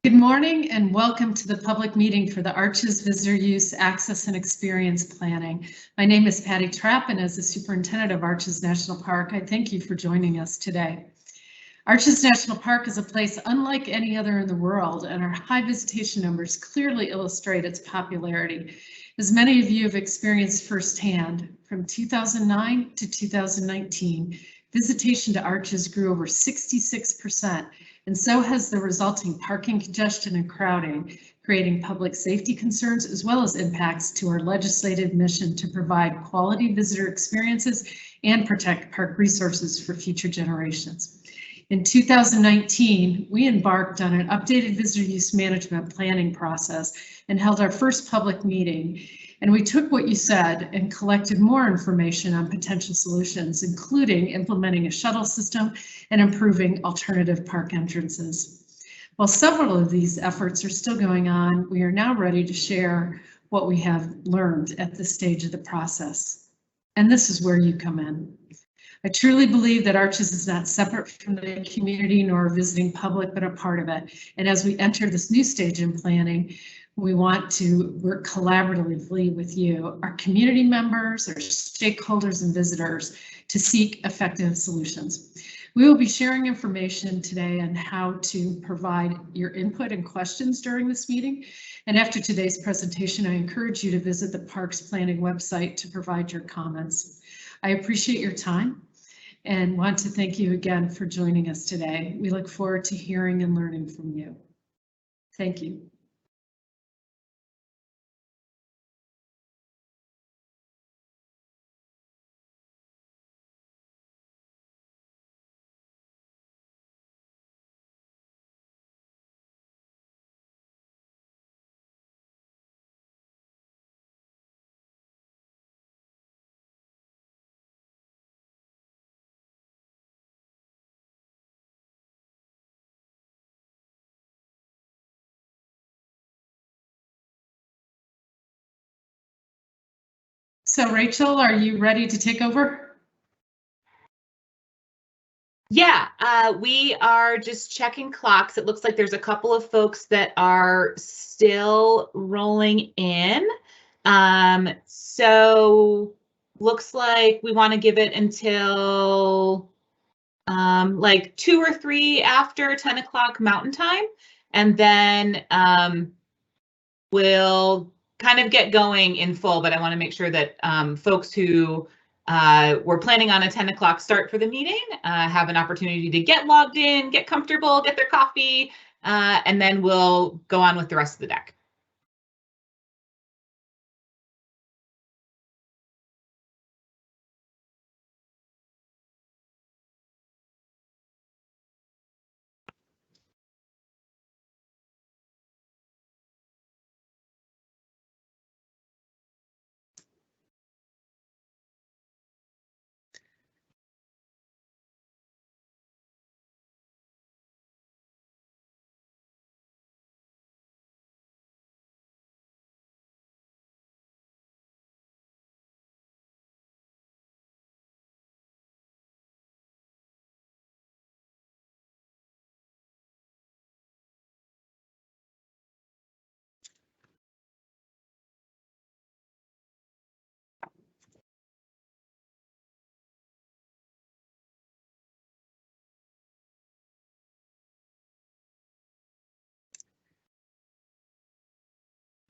Good morning and welcome to the public meeting for the Arches Visitor Use Access and Experience Planning. My name is Patty Trapp, and as the Superintendent of Arches National Park, I thank you for joining us today. Arches National Park is a place unlike any other in the world, and our high visitation numbers clearly illustrate its popularity. As many of you have experienced firsthand, from 2009 to 2019, visitation to Arches grew over 66%. And so has the resulting parking congestion and crowding, creating public safety concerns as well as impacts to our legislative mission to provide quality visitor experiences and protect park resources for future generations. In 2019, we embarked on an updated visitor use management planning process and held our first public meeting. And we took what you said and collected more information on potential solutions, including implementing a shuttle system and improving alternative park entrances. While several of these efforts are still going on, we are now ready to share what we have learned at this stage of the process. And this is where you come in. I truly believe that Arches is not separate from the community nor a visiting public, but a part of it. And as we enter this new stage in planning, we want to work collaboratively with you, our community members, our stakeholders and visitors, to seek effective solutions. We will be sharing information today on how to provide your input and questions during this meeting. And after today's presentation, I encourage you to visit the Parks Planning website to provide your comments. I appreciate your time and want to thank you again for joining us today. We look forward to hearing and learning from you. Thank you. So Rachel, are you ready to take over? Yeah, we are just checking clocks. It looks like there's a couple of folks that are still rolling in. So looks like we want to give it until like 2 or 3 after 10 o'clock Mountain Time, and then we'll kind of get going in full, but I want to make sure that folks who were planning on a 10 o'clock start for the meeting have an opportunity to get logged in, get comfortable, get their coffee, and then we'll go on with the rest of the deck.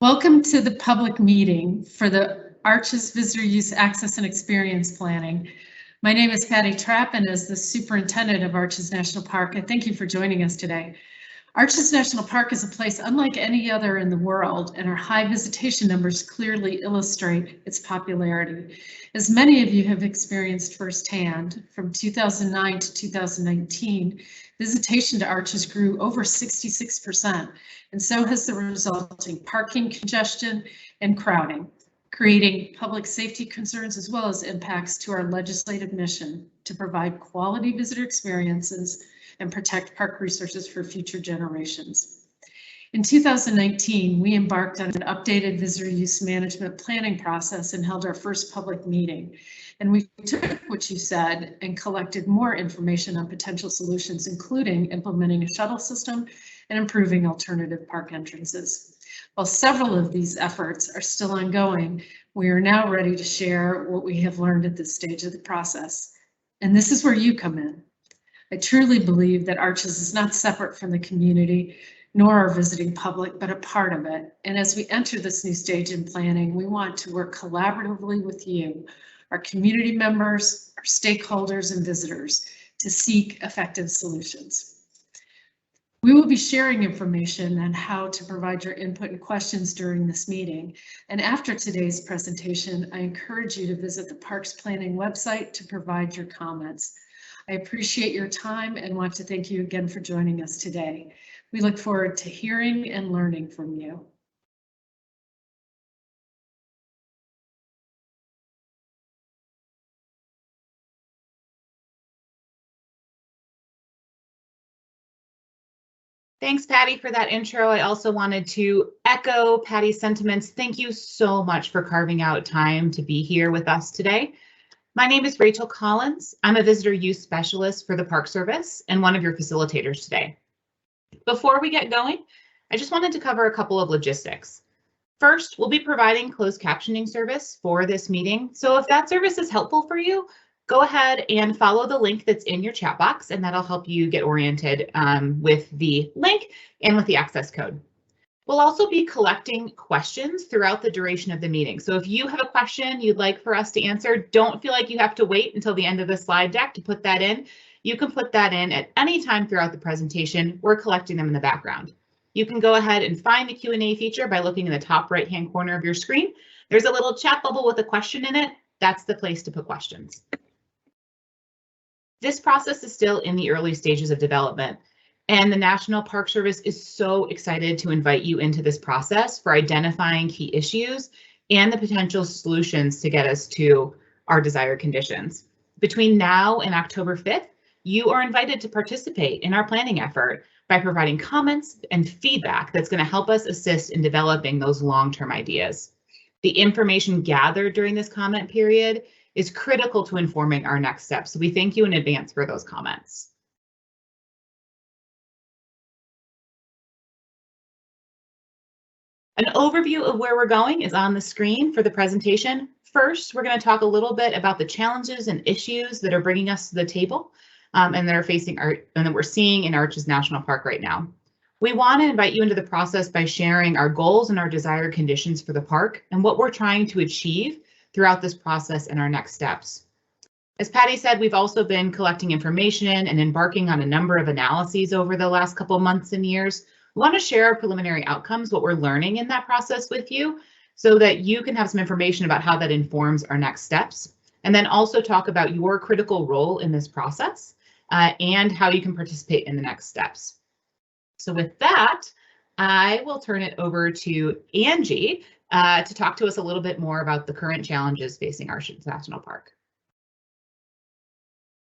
Welcome to the public meeting for the Arches Visitor Use Access and Experience Planning. My name is Patty Trapp, and as the Superintendent of Arches National Park, I thank you for joining us today. Arches National Park is a place unlike any other in the world, and our high visitation numbers clearly illustrate its popularity. As many of you have experienced firsthand, from 2009 to 2019, visitation to Arches grew over 66%, and so has the resulting parking congestion and crowding, creating public safety concerns as well as impacts to our legislative mission to provide quality visitor experiences and protect park resources for future generations. In 2019, we embarked on an updated visitor use management planning process and held our first public meeting. And we took what you said and collected more information on potential solutions, including implementing a shuttle system and improving alternative park entrances. While several of these efforts are still ongoing, we are now ready to share what we have learned at this stage of the process. And this is where you come in. I truly believe that Arches is not separate from the community nor our visiting public, but a part of it. And as we enter this new stage in planning, we want to work collaboratively with you, our community members, our stakeholders, and visitors to seek effective solutions. We will be sharing information on how to provide your input and questions during this meeting. And after today's presentation, I encourage you to visit the Parks Planning website to provide your comments. I appreciate your time and want to thank you again for joining us today. We look forward to hearing and learning from you. Thanks, Patty, for that intro. I also wanted to echo Patty's sentiments. Thank you so much for carving out time to be here with us today. My name is Rachel Collins. I'm a visitor use specialist for the Park Service and one of your facilitators today. Before we get going, I just wanted to cover a couple of logistics. First, we'll be providing closed captioning service for this meeting. So if that service is helpful for you, go ahead and follow the link that's in your chat box, and that'll help you get oriented with the link and with the access code. We'll also be collecting questions throughout the duration of the meeting. So if you have a question you'd like for us to answer, don't feel like you have to wait until the end of the slide deck to put that in. You can put that in at any time throughout the presentation. We're collecting them in the background. You can go ahead and find the Q&A feature by looking in the top right-hand corner of your screen. There's a little chat bubble with a question in it. That's the place to put questions. This process is still in the early stages of development, and the National Park Service is so excited to invite you into this process for identifying key issues and the potential solutions to get us to our desired conditions. Between now and October 5th, you are invited to participate in our planning effort by providing comments and feedback that's going to help us assist in developing those long-term ideas. The information gathered during this comment period is critical to informing our next steps, so we thank you in advance for those comments. An overview of where we're going is on the screen for the presentation. First, we're going to talk a little bit about the challenges and issues that are bringing us to the table and that are facing and that we're seeing in Arches National Park right now. We want to invite you into the process by sharing our goals and our desired conditions for the park and what we're trying to achieve throughout this process and our next steps. As Patty said, we've also been collecting information and embarking on a number of analyses over the last couple months and years. We want to share our preliminary outcomes, what we're learning in that process with you, so that you can have some information about how that informs our next steps, and then also talk about your critical role in this process and how you can participate in the next steps. So with that, I will turn it over to Angie to talk to us a little bit more about the current challenges facing Arches National Park.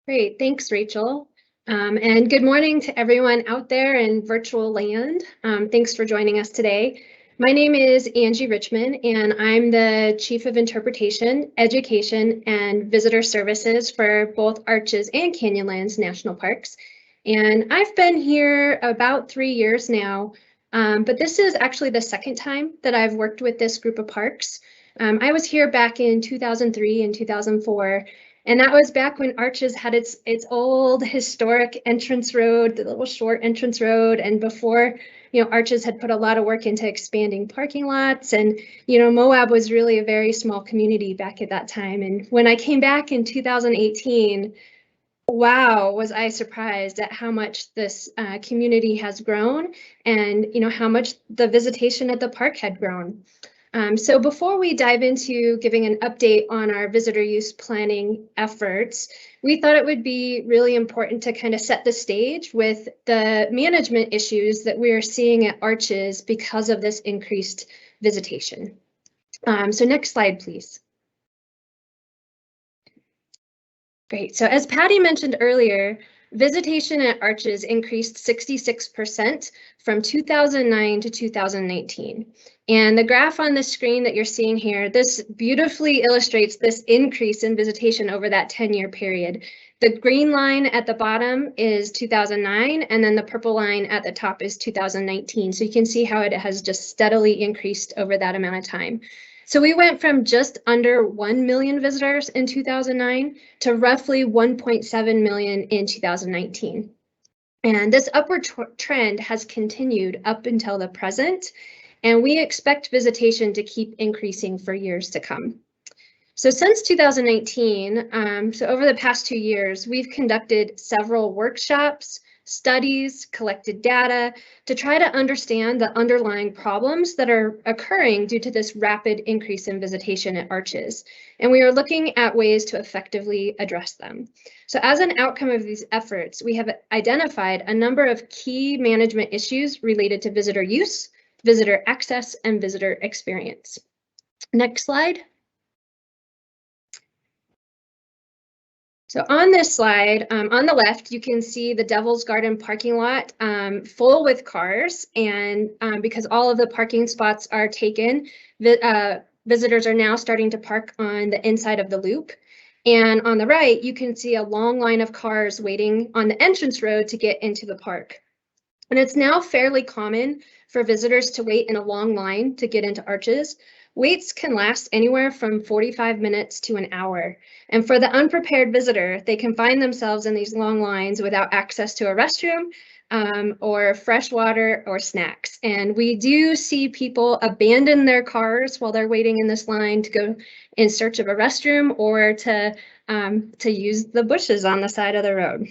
Great, thanks, Rachel. And good morning to everyone out there in virtual land. Thanks for joining us today. My name is Angie Richmond, and I'm the Chief of Interpretation, Education, and Visitor Services for both Arches and Canyonlands National Parks. And I've been here about 3 years now, but this is actually the second time that I've worked with this group of parks. I was here back in 2003 and 2004. And that was back when Arches had its old historic entrance road, the little short entrance road, and before, Arches had put a lot of work into expanding parking lots, and Moab was really a very small community back at that time. And when I came back in 2018, wow, was I surprised at how much this community has grown, and how much the visitation at the park had grown. So before we dive into giving an update on our visitor use planning efforts, we thought it would be really important to kind of set the stage with the management issues that we are seeing at Arches because of this increased visitation. So next slide, please. Great. So as Patty mentioned earlier, visitation at Arches increased 66% from 2009 to 2019. And the graph on the screen that you're seeing here, this beautifully illustrates this increase in visitation over that 10-year period. The green line at the bottom is 2009, and then the purple line at the top is 2019. So you can see how it has just steadily increased over that amount of time. So we went from just under 1 million visitors in 2009 to roughly 1.7 million in 2019. And this upward trend has continued up until the present, and we expect visitation to keep increasing for years to come. So since 2019, so over the past 2 years, we've conducted several workshops, studies, collected data to try to understand the underlying problems that are occurring due to this rapid increase in visitation at Arches. And we are looking at ways to effectively address them. So as an outcome of these efforts, we have identified a number of key management issues related to visitor use, visitor access, and visitor experience. Next slide. So on this slide, on the left, you can see the Devil's Garden parking lot full with cars. And because all of the parking spots are taken, visitors are now starting to park on the inside of the loop. And on the right, you can see a long line of cars waiting on the entrance road to get into the park. And it's now fairly common for visitors to wait in a long line to get into Arches. Waits can last anywhere from 45 minutes to an hour. And for the unprepared visitor, they can find themselves in these long lines without access to a restroom or fresh water or snacks. And we do see people abandon their cars while they're waiting in this line to go in search of a restroom or to use the bushes on the side of the road.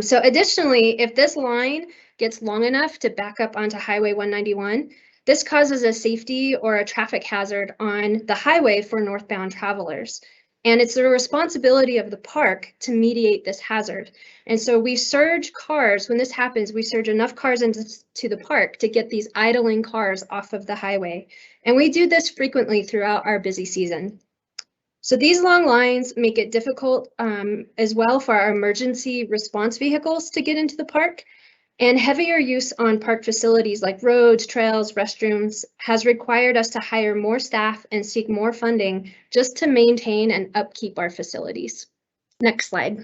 So additionally, if this line gets long enough to back up onto Highway 191, this causes a safety or a traffic hazard on the highway for northbound travelers. And it's the responsibility of the park to mediate this hazard. And so we surge cars, when this happens, we surge enough cars into the park to get these idling cars off of the highway. And we do this frequently throughout our busy season. So these long lines make it difficult as well for our emergency response vehicles to get into the park. And heavier use on park facilities like roads, trails, restrooms has required us to hire more staff and seek more funding just to maintain and upkeep our facilities. Next slide.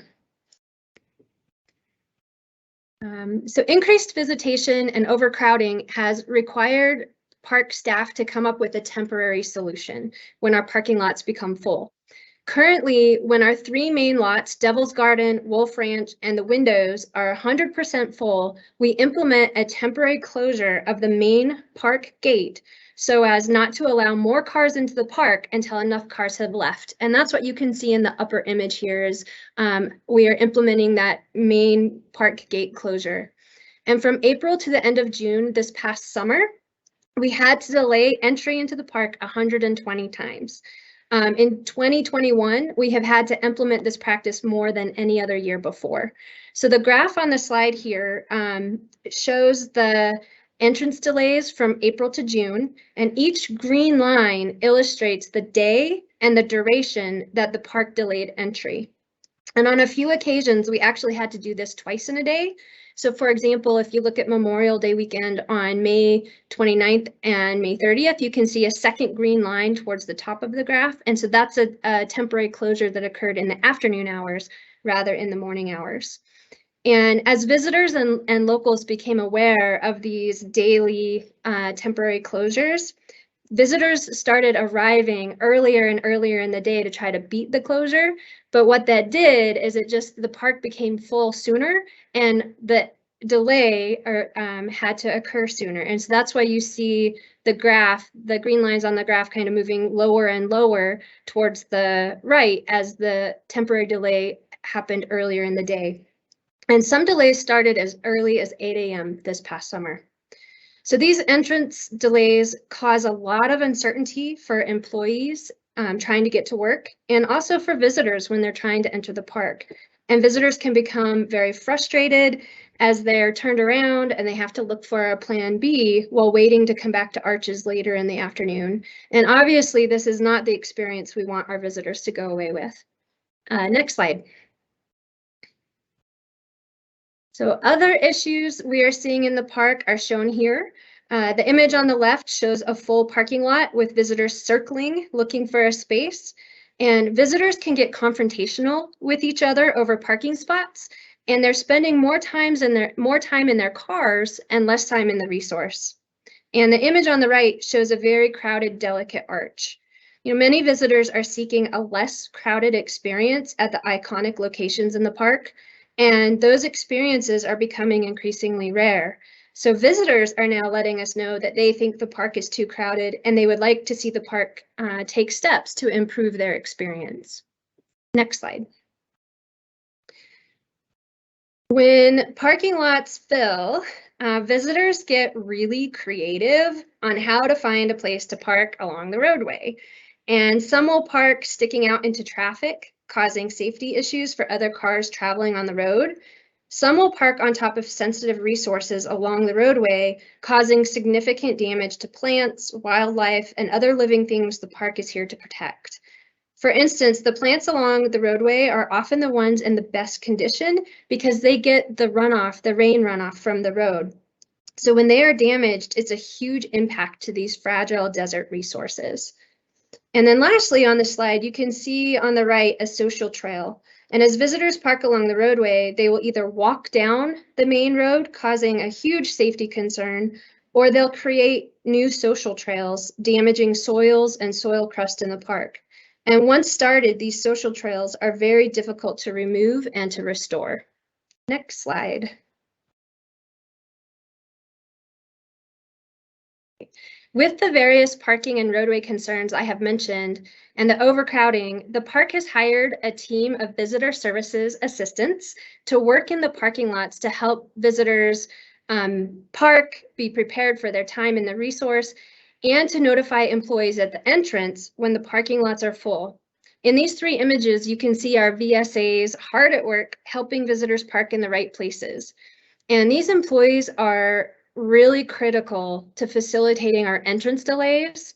So increased visitation and overcrowding has required park staff to come up with a temporary solution when our parking lots become full. Currently, when our 3 main lots, Devil's Garden, Wolf Ranch, and the windows are 100% full, we implement a temporary closure of the main park gate so as not to allow more cars into the park until enough cars have left. And that's what you can see in the upper image here is we are implementing that main park gate closure. And from April to the end of June this past summer, we had to delay entry into the park 120 times. In 2021, we have had to implement this practice more than any other year before. So the graph on the slide here shows the entrance delays from April to June, and each green line illustrates the day and the duration that the park delayed entry. And on a few occasions, we actually had to do this twice in a day. So for example, if you look at Memorial Day weekend on May 29th and May 30th, you can see a second green line towards the top of the graph. And so that's a temporary closure that occurred in the afternoon hours rather in the morning hours. And as visitors and locals became aware of these daily temporary closures, visitors started arriving earlier and earlier in the day to try to beat the closure. But what that did is the park became full sooner and the delay had to occur sooner. And so that's why you see the graph, the green lines on the graph kind of moving lower and lower towards the right as the temporary delay happened earlier in the day. And some delays started as early as 8 a.m. this past summer. So these entrance delays cause a lot of uncertainty for employees trying to get to work and also for visitors when they're trying to enter the park. And visitors can become very frustrated as they're turned around and they have to look for a plan B while waiting to come back to Arches later in the afternoon. And obviously this is not the experience we want our visitors to go away with. Next slide. So other issues we are seeing in the park are shown here. The image on the left shows a full parking lot with visitors circling, looking for a space. And visitors can get confrontational with each other over parking spots, and they're spending more time in their cars and less time in the resource. And the image on the right shows a very crowded, delicate arch. Many visitors are seeking a less crowded experience at the iconic locations in the park, and those experiences are becoming increasingly rare. So visitors are now letting us know that they think the park is too crowded and they would like to see the park take steps to improve their experience. Next slide. When parking lots fill, visitors get really creative on how to find a place to park along the roadway. And some will park sticking out into traffic, causing safety issues for other cars traveling on the road. Some will park on top of sensitive resources along the roadway, causing significant damage to plants, wildlife, and other living things the park is here to protect. For instance, the plants along the roadway are often the ones in the best condition because they get the runoff, the rain runoff from the road. So when they are damaged, it's a huge impact to these fragile desert resources. And then lastly on the slide, you can see on the right a social trail. And as visitors park along the roadway, they will either walk down the main road, causing a huge safety concern, or they'll create new social trails, damaging soils and soil crust in the park. And once started, these social trails are very difficult to remove and to restore. Next slide. With the various parking and roadway concerns I have mentioned and the overcrowding, the park has hired a team of visitor services assistants to work in the parking lots to help visitors park, be prepared for their time in the resource, and to notify employees at the entrance when the parking lots are full. In these three images, you can see our VSAs hard at work helping visitors park in the right places. And these employees are really critical to facilitating our entrance delays,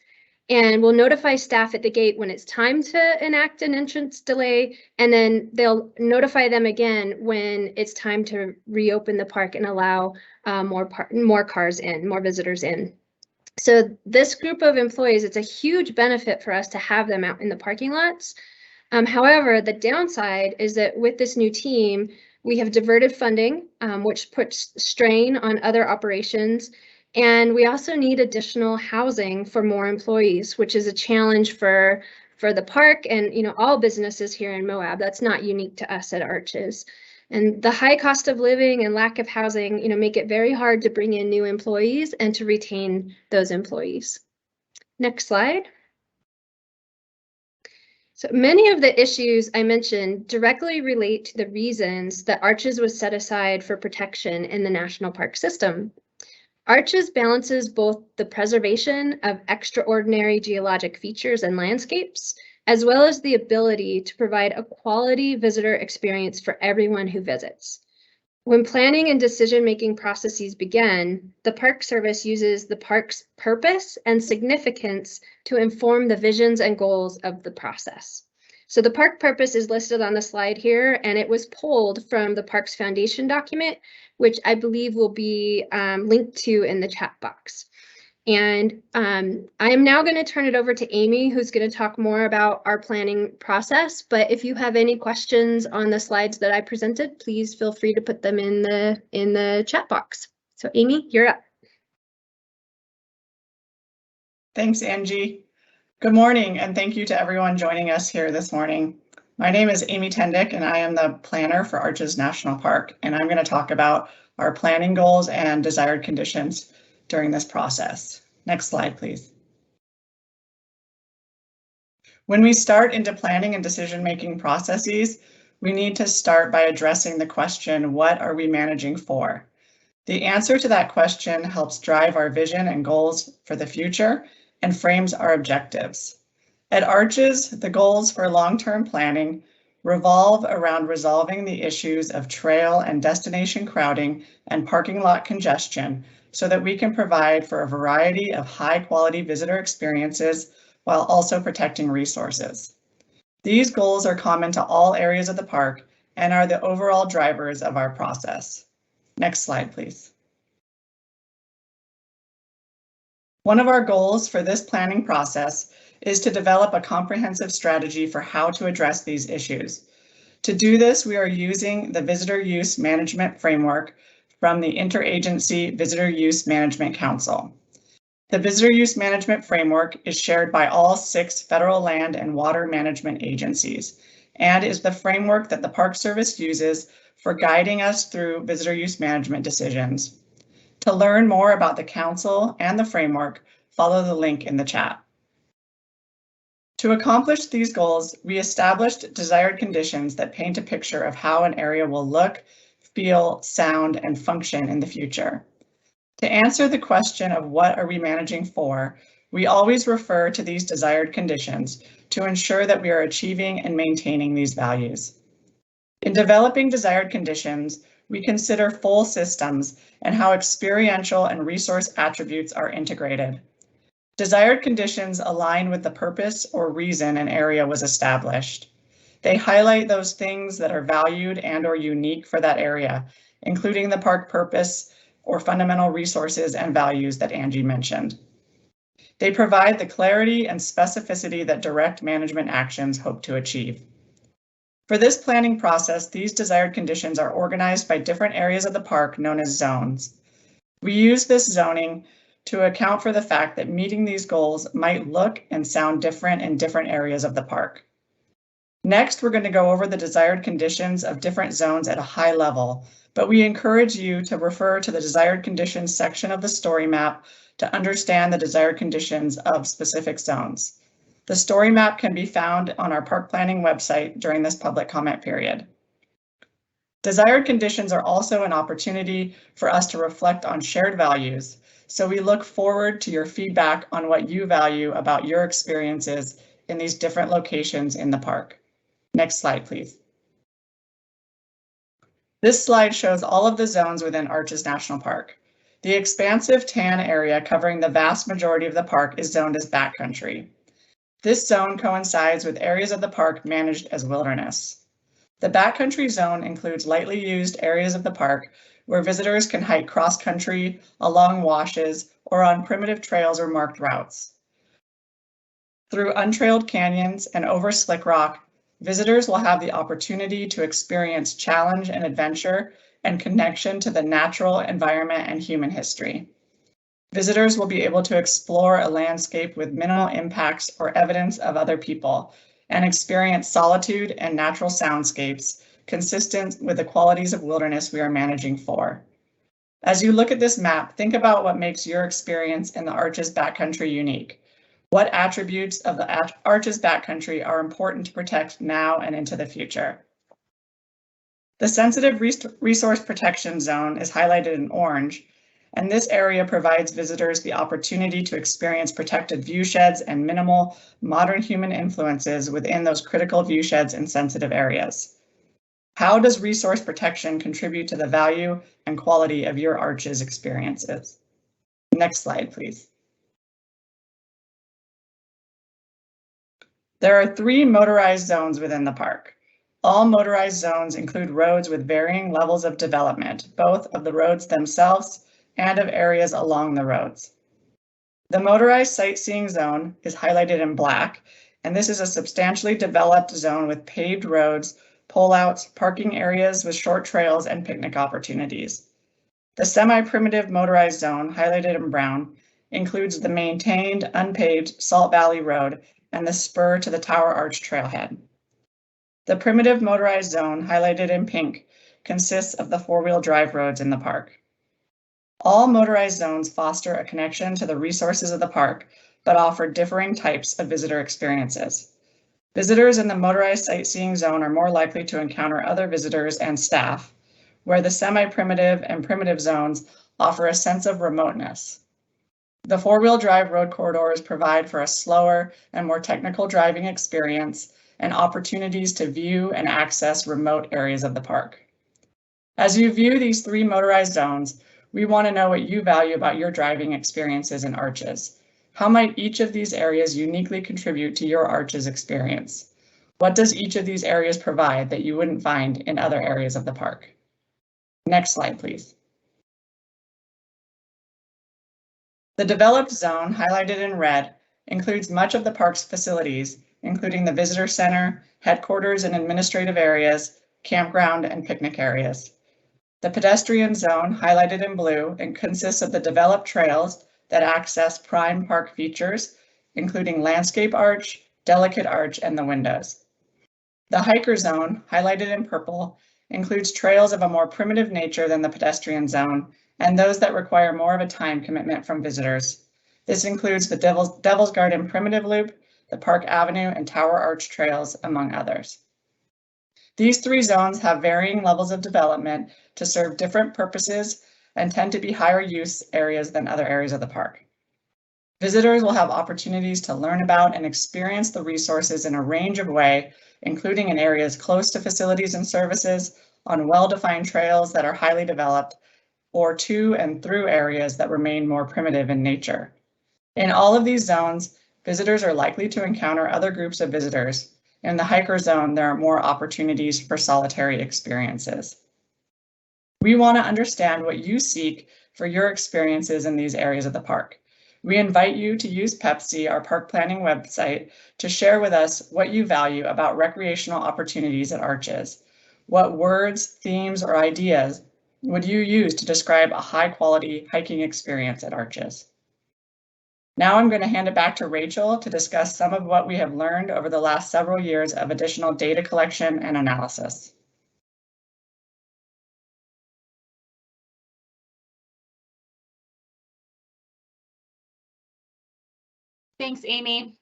and will notify staff at the gate when it's time to enact an entrance delay, and then they'll notify them again when it's time to reopen the park and allow more cars in, more visitors in. So this group of employees, it's a huge benefit for us to have them out in the parking lots. However, the downside is that with this new team, we have diverted funding, which puts strain on other operations. And we also need additional housing for more employees, which is a challenge for the park and all businesses here in Moab. That's not unique to us at Arches. And the high cost of living and lack of housing, make it very hard to bring in new employees and to retain those employees. Next slide. So many of the issues I mentioned directly relate to the reasons that Arches was set aside for protection in the national park system. Arches balances both the preservation of extraordinary geologic features and landscapes, as well as the ability to provide a quality visitor experience for everyone who visits. When planning and decision-making processes begin, the Park Service uses the park's purpose and significance to inform the visions and goals of the process. So the park purpose is listed on the slide here, and it was pulled from the park's foundation document, which I believe will be linked to in the chat box. And I am now going to turn it over to Amy, who's going to talk more about our planning process. But if you have any questions on the slides that I presented, please feel free to put them in the chat box. So Amy, you're up. Thanks, Angie. Good morning, and thank you to everyone joining us here this morning. My name is Amy Tendick, and I am the planner for Arches National Park, and I'm going to talk about our planning goals and desired conditions during this process. Next slide, please. When we start into planning and decision-making processes, we need to start by addressing the question, what are we managing for? The answer to that question helps drive our vision and goals for the future and frames our objectives. At Arches, the goals for long-term planning revolve around resolving the issues of trail and destination crowding and parking lot congestion so that we can provide for a variety of high-quality visitor experiences while also protecting resources. These goals are common to all areas of the park and are the overall drivers of our process. Next slide, please. One of our goals for this planning process is to develop a comprehensive strategy for how to address these issues. To do this, we are using the Visitor Use Management Framework from the Interagency Visitor Use Management Council. The Visitor Use Management Framework is shared by all 6 federal land and water management agencies and is the framework that the Park Service uses for guiding us through visitor use management decisions. To learn more about the council and the framework, follow the link in the chat. To accomplish these goals, we established desired conditions that paint a picture of how an area will look, feel, sound, and function in the future. To answer the question of what are we managing for, we always refer to these desired conditions to ensure that we are achieving and maintaining these values. In developing desired conditions, we consider full systems and how experiential and resource attributes are integrated. Desired conditions align with the purpose or reason an area was established. They highlight those things that are valued and/or unique for that area, including the park purpose or fundamental resources and values that Angie mentioned. They provide the clarity and specificity that direct management actions hope to achieve. For this planning process, these desired conditions are organized by different areas of the park known as zones. We use this zoning to account for the fact that meeting these goals might look and sound different in different areas of the park. Next, we're going to go over the desired conditions of different zones at a high level, but we encourage you to refer to the desired conditions section of the story map to understand the desired conditions of specific zones. The story map can be found on our park planning website during this public comment period. Desired conditions are also an opportunity for us to reflect on shared values, so we look forward to your feedback on what you value about your experiences in these different locations in the park. Next slide, please. This slide shows all of the zones within Arches National Park. The expansive tan area covering the vast majority of the park is zoned as backcountry. This zone coincides with areas of the park managed as wilderness. The backcountry zone includes lightly used areas of the park where visitors can hike cross-country, along washes, or on primitive trails or marked routes. Through untrailed canyons and over slick rock, visitors will have the opportunity to experience challenge and adventure and connection to the natural environment and human history. Visitors will be able to explore a landscape with minimal impacts or evidence of other people and experience solitude and natural soundscapes consistent with the qualities of wilderness we are managing for. As you look at this map, think about what makes your experience in the Arches backcountry unique. What attributes of the Arches backcountry are important to protect now and into the future? The sensitive resource protection zone is highlighted in orange, and this area provides visitors the opportunity to experience protected viewsheds and minimal modern human influences within those critical viewsheds and sensitive areas. How does resource protection contribute to the value and quality of your Arches experiences? Next slide, please. There are 3 motorized zones within the park. All motorized zones include roads with varying levels of development, both of the roads themselves and of areas along the roads. The motorized sightseeing zone is highlighted in black, and this is a substantially developed zone with paved roads, pullouts, parking areas with short trails, and picnic opportunities. The semi-primitive motorized zone, highlighted in brown, includes the maintained, unpaved Salt Valley Road and the spur to the Tower Arch trailhead. The primitive motorized zone, highlighted in pink, consists of the four-wheel drive roads in the park. All motorized zones foster a connection to the resources of the park, but offer differing types of visitor experiences. Visitors in the motorized sightseeing zone are more likely to encounter other visitors and staff, where the semi-primitive and primitive zones offer a sense of remoteness. The four-wheel drive road corridors provide for a slower and more technical driving experience and opportunities to view and access remote areas of the park. As you view these 3 motorized zones, we want to know what you value about your driving experiences in Arches. How might each of these areas uniquely contribute to your Arches experience? What does each of these areas provide that you wouldn't find in other areas of the park? Next slide, please. The developed zone, highlighted in red, includes much of the park's facilities, including the visitor center, headquarters and administrative areas, campground, and picnic areas. The pedestrian zone, highlighted in blue, and consists of the developed trails that access prime park features, including landscape arch, delicate arch, and the windows. The hiker zone, highlighted in purple, includes trails of a more primitive nature than the pedestrian zone, and those that require more of a time commitment from visitors. This includes the Devil's Garden Primitive Loop, the Park Avenue and Tower Arch trails, among others. These three zones have varying levels of development to serve different purposes and tend to be higher use areas than other areas of the park. Visitors will have opportunities to learn about and experience the resources in a range of ways, including in areas close to facilities and services, on well-defined trails that are highly developed, or to and through areas that remain more primitive in nature. In all of these zones, visitors are likely to encounter other groups of visitors. In the hiker zone, there are more opportunities for solitary experiences. We want to understand what you seek for your experiences in these areas of the park. We invite you to use Pepsi, our park planning website, to share with us what you value about recreational opportunities at Arches. What words, themes, or ideas would you use to describe a high-quality hiking experience at Arches? Now I'm going to hand it back to Rachel to discuss some of what we have learned over the last several years of additional data collection and analysis. Thanks, Amy.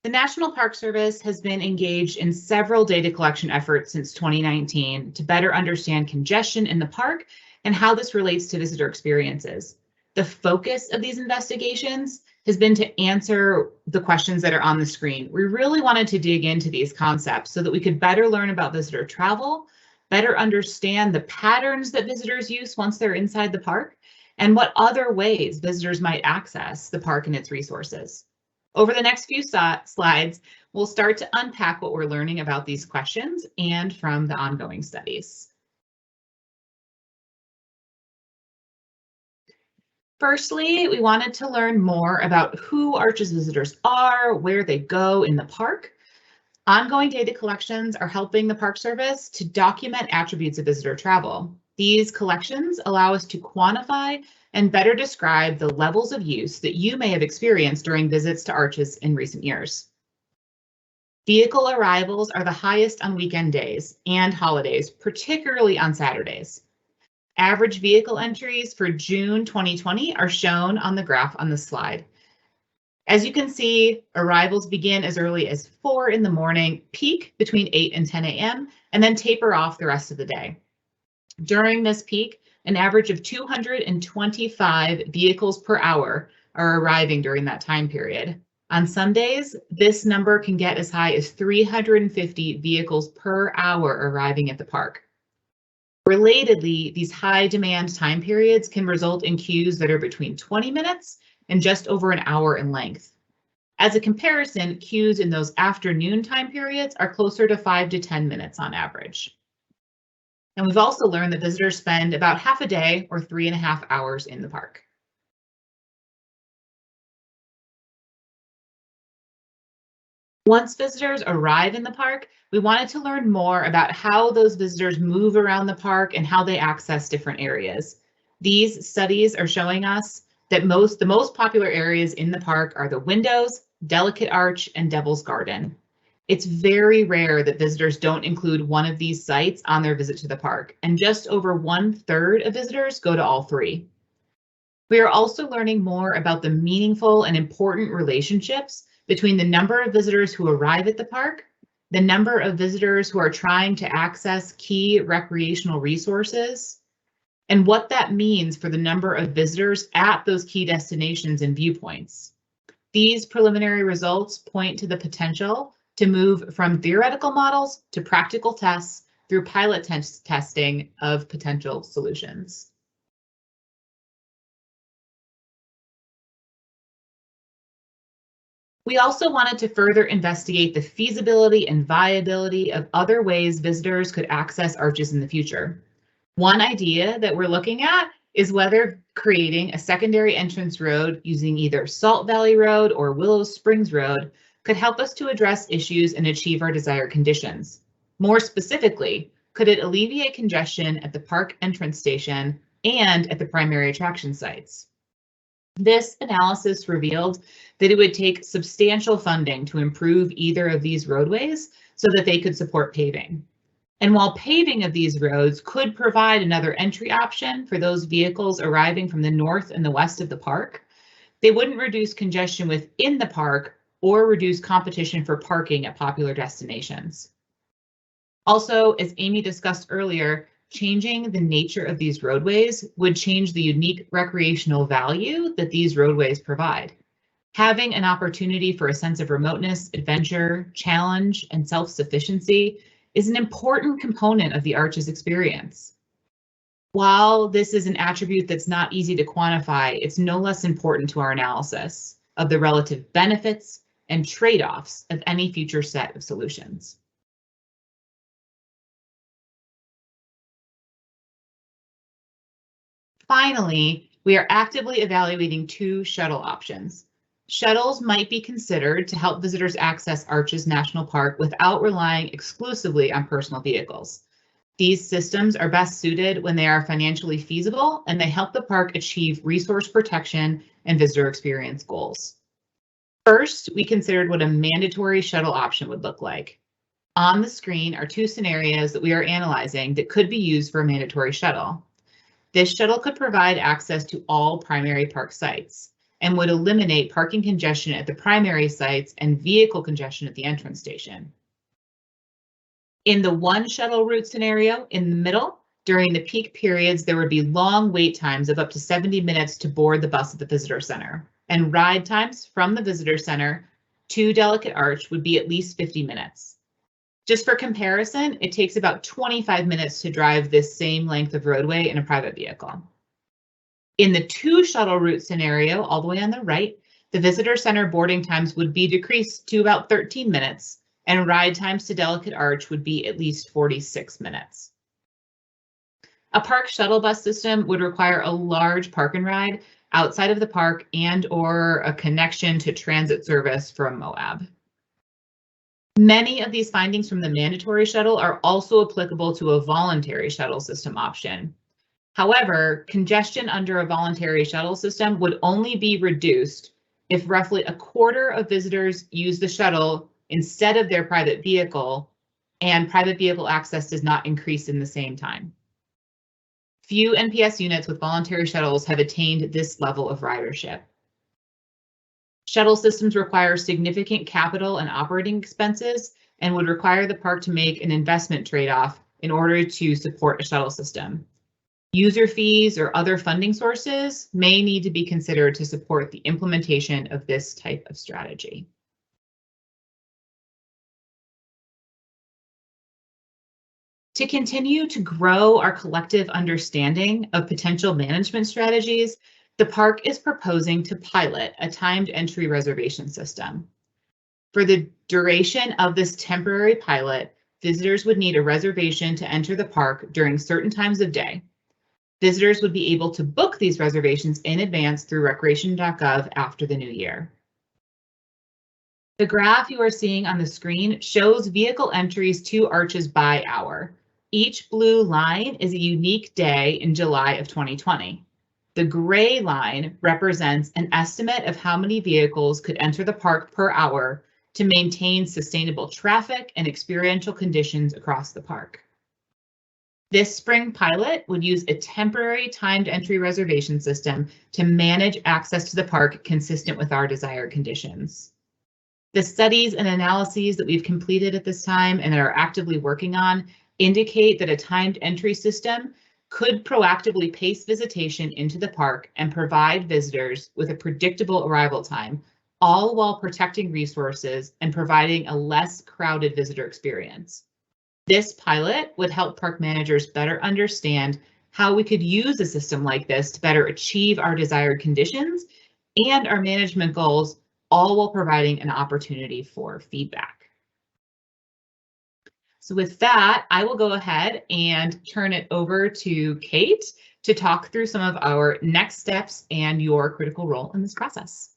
The National Park Service has been engaged in several data collection efforts since 2019 to better understand congestion in the park and how this relates to visitor experiences. The focus of these investigations has been to answer the questions that are on the screen. We really wanted to dig into these concepts so that we could better learn about visitor travel, better understand the patterns that visitors use once they're inside the park, and what other ways visitors might access the park and its resources. Over the next few slides, we'll start to unpack what we're learning about these questions and from the ongoing studies. Firstly, we wanted to learn more about who Arches visitors are, where they go in the park. Ongoing data collections are helping the Park Service to document attributes of visitor travel. These collections allow us to quantify and better describe the levels of use that you may have experienced during visits to Arches in recent years. Vehicle arrivals are the highest on weekend days and holidays, particularly on Saturdays. Average vehicle entries for June 2020 are shown on the graph on the slide. As you can see, arrivals begin as early as 4 in the morning, peak between 8 and 10 a.m., and then taper off the rest of the day. During this peak, an average of 225 vehicles per hour are arriving during that time period. On Sundays, this number can get as high as 350 vehicles per hour arriving at the park. Relatedly, these high demand time periods can result in queues that are between 20 minutes and just over an hour in length. As a comparison, queues in those afternoon time periods are closer to 5 to 10 minutes on average. And we've also learned that visitors spend about half a day or 3.5 hours in the park. Once visitors arrive in the park, we wanted to learn more about how those visitors move around the park and how they access different areas. These studies are showing us that the most popular areas in the park are the windows, Delicate Arch, and Devil's Garden. It's very rare that visitors don't include one of these sites on their visit to the park, and just over 1/3 of visitors go to all three. We are also learning more about the meaningful and important relationships between the number of visitors who arrive at the park, the number of visitors who are trying to access key recreational resources, and what that means for the number of visitors at those key destinations and viewpoints. These preliminary results point to the potential to move from theoretical models to practical tests through pilot testing of potential solutions. We also wanted to further investigate the feasibility and viability of other ways visitors could access Arches in the future. One idea that we're looking at is whether creating a secondary entrance road using either Salt Valley Road or Willow Springs Road could help us to address issues and achieve our desired conditions. More specifically, could it alleviate congestion at the park entrance station and at the primary attraction sites? This analysis revealed that it would take substantial funding to improve either of these roadways so that they could support paving. And while paving of these roads could provide another entry option for those vehicles arriving from the north and the west of the park, they wouldn't reduce congestion within the park or reduce competition for parking at popular destinations. Also, as Amy discussed earlier, changing the nature of these roadways would change the unique recreational value that these roadways provide. Having an opportunity for a sense of remoteness, adventure, challenge, and self-sufficiency is an important component of the Arches experience. While this is an attribute that's not easy to quantify, it's no less important to our analysis of the relative benefits and trade-offs of any future set of solutions. Finally, we are actively evaluating 2 shuttle options. Shuttles might be considered to help visitors access Arches National Park without relying exclusively on personal vehicles. These systems are best suited when they are financially feasible and they help the park achieve resource protection and visitor experience goals. First, we considered what a mandatory shuttle option would look like. On the screen are 2 scenarios that we are analyzing that could be used for a mandatory shuttle. This shuttle could provide access to all primary park sites and would eliminate parking congestion at the primary sites and vehicle congestion at the entrance station. In the 1 shuttle route scenario in the middle, during the peak periods, there would be long wait times of up to 70 minutes to board the bus at the visitor center, and ride times from the visitor center to Delicate Arch would be at least 50 minutes. Just for comparison, it takes about 25 minutes to drive this same length of roadway in a private vehicle. In the 2 shuttle route scenario, all the way on the right, the visitor center boarding times would be decreased to about 13 minutes, and ride times to Delicate Arch would be at least 46 minutes. A park shuttle bus system would require a large park and ride outside of the park and/or a connection to transit service from Moab. Many of these findings from the mandatory shuttle are also applicable to a voluntary shuttle system option. However, congestion under a voluntary shuttle system would only be reduced if roughly a quarter of visitors use the shuttle instead of their private vehicle, and private vehicle access does not increase in the same time. Few NPS units with voluntary shuttles have attained this level of ridership. Shuttle systems require significant capital and operating expenses and would require the park to make an investment trade-off in order to support a shuttle system. User fees or other funding sources may need to be considered to support the implementation of this type of strategy. To continue to grow our collective understanding of potential management strategies, the park is proposing to pilot a timed entry reservation system. For the duration of this temporary pilot, visitors would need a reservation to enter the park during certain times of day. Visitors would be able to book these reservations in advance through recreation.gov after the new year. The graph you are seeing on the screen shows vehicle entries to Arches by hour. Each blue line is a unique day in July of 2020. The gray line represents an estimate of how many vehicles could enter the park per hour to maintain sustainable traffic and experiential conditions across the park. This spring pilot would use a temporary timed entry reservation system to manage access to the park consistent with our desired conditions. The studies and analyses that we've completed at this time and are actively working on indicate that a timed entry system could proactively pace visitation into the park and provide visitors with a predictable arrival time, all while protecting resources and providing a less crowded visitor experience. This pilot would help park managers better understand how we could use a system like this to better achieve our desired conditions and our management goals, all while providing an opportunity for feedback. So with that, I will go ahead and turn it over to Kate to talk through some of our next steps and your critical role in this process.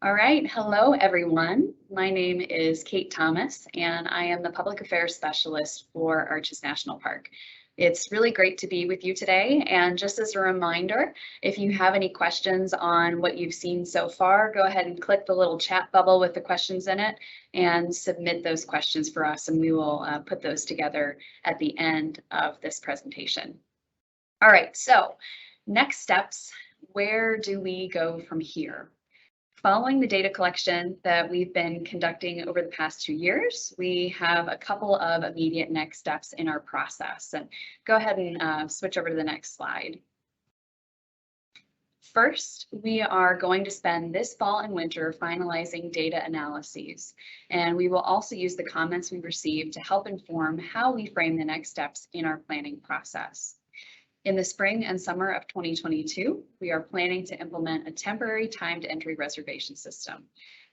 All right, hello everyone. My name is Kate Thomas and I am the Public Affairs Specialist for Arches National Park. It's really great to be with you today, and just as a reminder, if you have any questions on what you've seen so far, go ahead and click the little chat bubble with the questions in it and submit those questions for us, and we will put those together at the end of this presentation. All right, so next steps, where do we go from here? Following the data collection that we've been conducting over the past 2 years, we have a couple of immediate next steps in our process. And go ahead and switch over to the next slide. First, we are going to spend this fall and winter finalizing data analyses, and we will also use the comments we received to help inform how we frame the next steps in our planning process. In the spring and summer of 2022, we are planning to implement a temporary timed entry reservation system.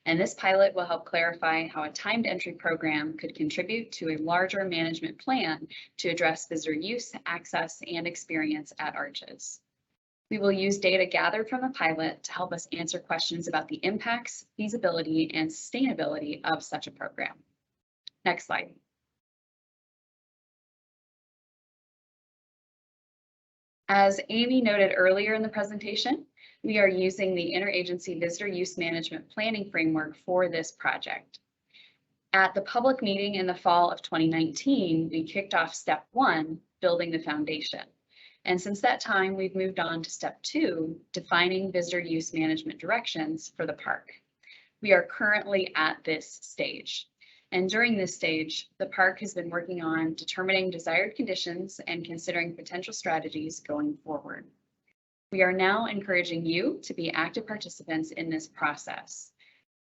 And this pilot will help clarify how a timed entry program could contribute to a larger management plan to address visitor use, access, and experience at Arches. We will use data gathered from the pilot to help us answer questions about the impacts, feasibility, and sustainability of such a program. Next slide. As Amy noted earlier in the presentation, we are using the Interagency Visitor Use Management Planning Framework for this project. At the public meeting in the fall of 2019, we kicked off step 1, building the foundation. And since that time, we've moved on to step 2, defining visitor use management directions for the park. We are currently at this stage. And during this stage, the park has been working on determining desired conditions and considering potential strategies going forward. We are now encouraging you to be active participants in this process.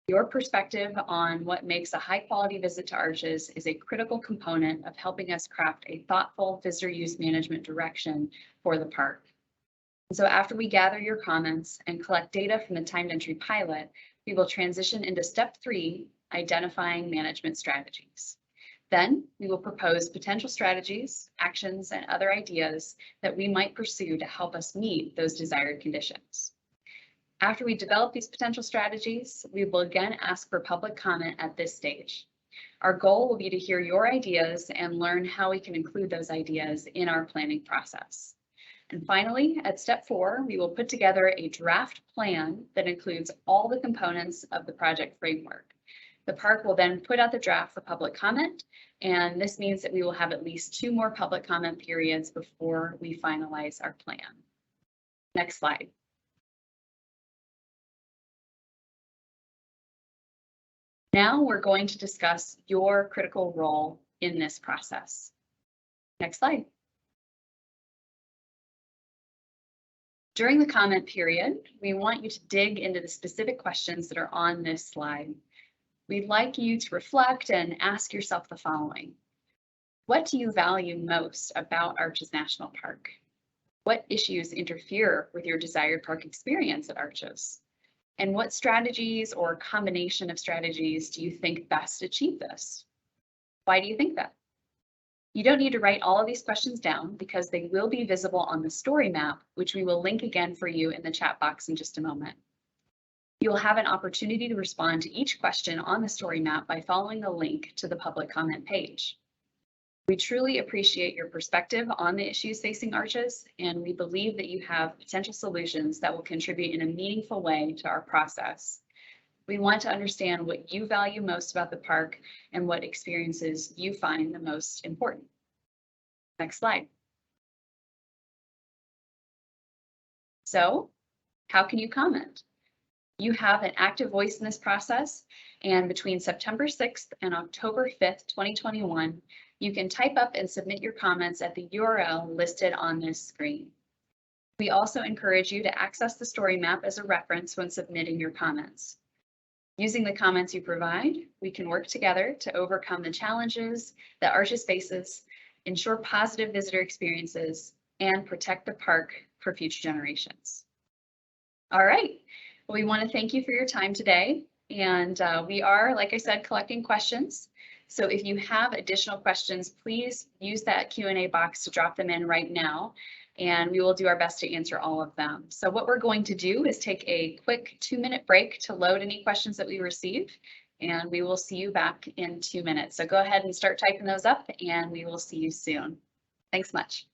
Your perspective on what makes a high-quality visit to Arches is a critical component of helping us craft a thoughtful visitor use management direction for the park. And so after we gather your comments and collect data from the timed entry pilot, we will transition into step 3, identifying management strategies. Then we will propose potential strategies, actions, and other ideas that we might pursue to help us meet those desired conditions. After we develop these potential strategies, we will again ask for public comment at this stage. Our goal will be to hear your ideas and learn how we can include those ideas in our planning process. And finally, at step 4, we will put together a draft plan that includes all the components of the project framework. The park will then put out the draft for public comment, and this means that we will have at least 2 more public comment periods before we finalize our plan. Next slide. Now we're going to discuss your critical role in this process. Next slide. During the comment period, we want you to dig into the specific questions that are on this slide. We'd like you to reflect and ask yourself the following. What do you value most about Arches National Park? What issues interfere with your desired park experience at Arches? And what strategies or combination of strategies do you think best achieve this? Why do you think that? You don't need to write all of these questions down because they will be visible on the story map, which we will link again for you in the chat box in just a moment. You will have an opportunity to respond to each question on the story map by following the link to the public comment page. We truly appreciate your perspective on the issues facing Arches, and we believe that you have potential solutions that will contribute in a meaningful way to our process. We want to understand what you value most about the park and what experiences you find the most important. Next slide. So, how can you comment? You have an active voice in this process, and between September 6th and October 5th, 2021, you can type up and submit your comments at the URL listed on this screen. We also encourage you to access the story map as a reference when submitting your comments. Using the comments you provide, we can work together to overcome the challenges that Arches faces, ensure positive visitor experiences, and protect the park for future generations. All right. Well, we want to thank you for your time today. And we are, like I said, collecting questions. So if you have additional questions, please use that Q&A box to drop them in right now, and we will do our best to answer all of them. So what we're going to do is take a quick 2-minute break to load any questions that we receive, and we will see you back in 2 minutes. So go ahead and start typing those up, and we will see you soon. Thanks much.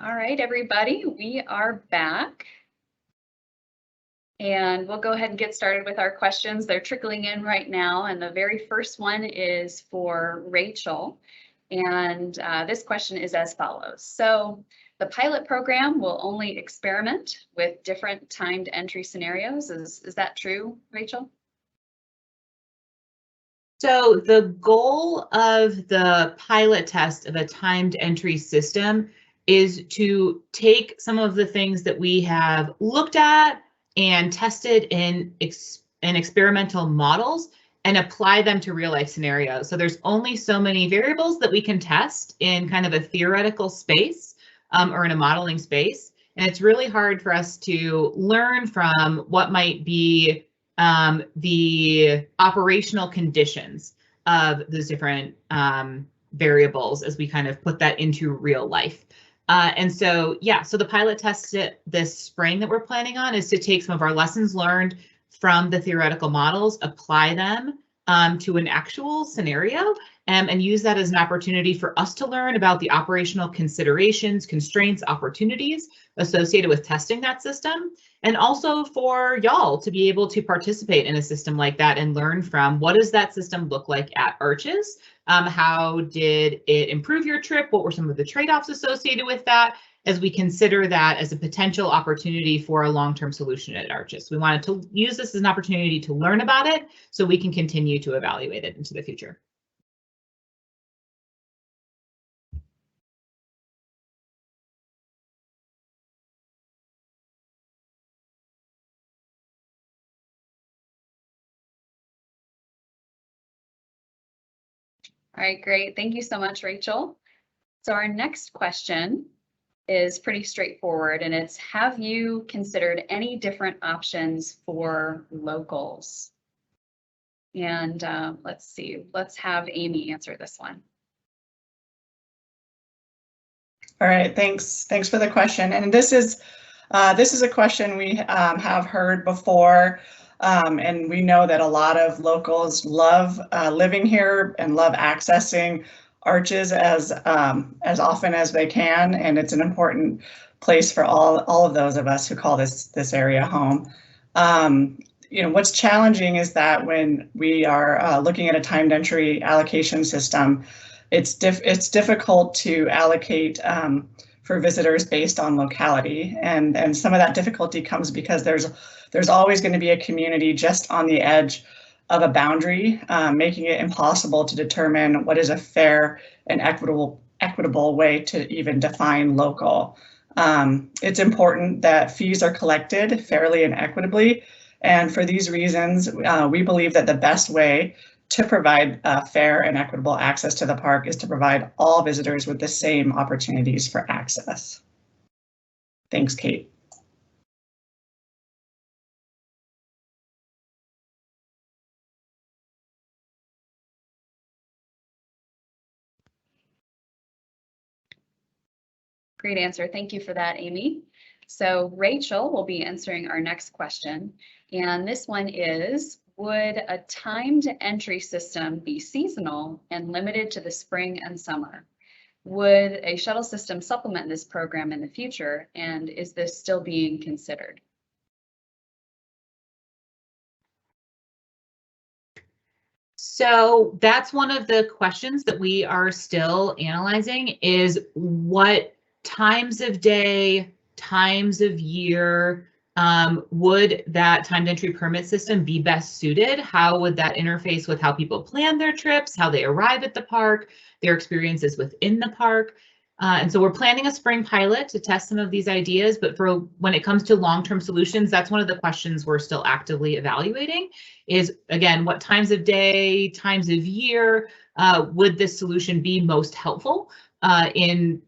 All right, everybody, we are back. And we'll go ahead and get started with our questions. They're trickling in right now. And the very first one is for Rachel. And this question is as follows. So the pilot program will only experiment with different timed entry scenarios. Is that true, Rachel? So the goal of the pilot test of a timed entry system is to take some of the things that we have looked at and tested in experimental models and apply them to real life scenarios. So there's only so many variables that we can test in kind of a theoretical space or in a modeling space. And it's really hard for us to learn from what might be the operational conditions of those different variables as we kind of put that into real life. And so, yeah, so the pilot test this spring that we're planning on is to take some of our lessons learned from the theoretical models, apply them to an actual scenario, and use that as an opportunity for us to learn about the operational considerations, constraints, opportunities associated with testing that system, and also for y'all to be able to participate in a system like that and learn from what does that system look like at Arches? How did it improve your trip? What were some of the trade-offs associated with that, as we consider that as a potential opportunity for a long-term solution at Arches? We wanted to use this as an opportunity to learn about it so we can continue to evaluate it into the future. All right, great. Thank you so much, Rachel. So our next question is pretty straightforward, and it's, have you considered any different options for locals? And let's see, let's have Amy answer this one. All right, thanks for the question. And this is a question we have heard before, and we know that a lot of locals love living here and love accessing Arches as often as they can, and it's an important place for all of those of us who call this area home. You know, what's challenging is that when we are looking at a timed entry allocation system, it's difficult to allocate for visitors based on locality, and some of that difficulty comes because there's always going to be a community just on the edge of a boundary, making it impossible to determine what is a fair and equitable way to even define local. It's important that fees are collected fairly and equitably, and for these reasons, we believe that the best way to provide fair and equitable access to the park is to provide all visitors with the same opportunities for access. Thanks, Kate. Great answer. Thank you for that, Amy. So Rachel will be answering our next question. And this one is, would a timed entry system be seasonal and limited to the spring and summer? Would a shuttle system supplement this program in the future? And is this still being considered? So that's one of the questions that we are still analyzing, is what times of day, times of year, would that timed entry permit system be best suited? How would that interface with how people plan their trips, how they arrive at the park, their experiences within the park? And so we're planning a spring pilot to test some of these ideas, but for when it comes to long-term solutions, that's one of the questions we're still actively evaluating, is, again, what times of day, times of year would this solution be most helpful in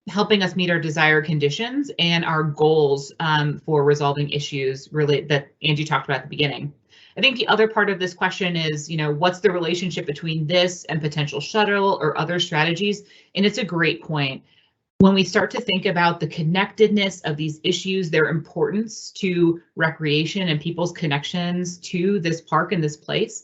helping us meet our desired conditions and our goals for resolving issues that Angie talked about at the beginning. I think the other part of this question is, you know, what's the relationship between this and potential shuttle or other strategies? And it's a great point. When we start to think about the connectedness of these issues, their importance to recreation and people's connections to this park and this place,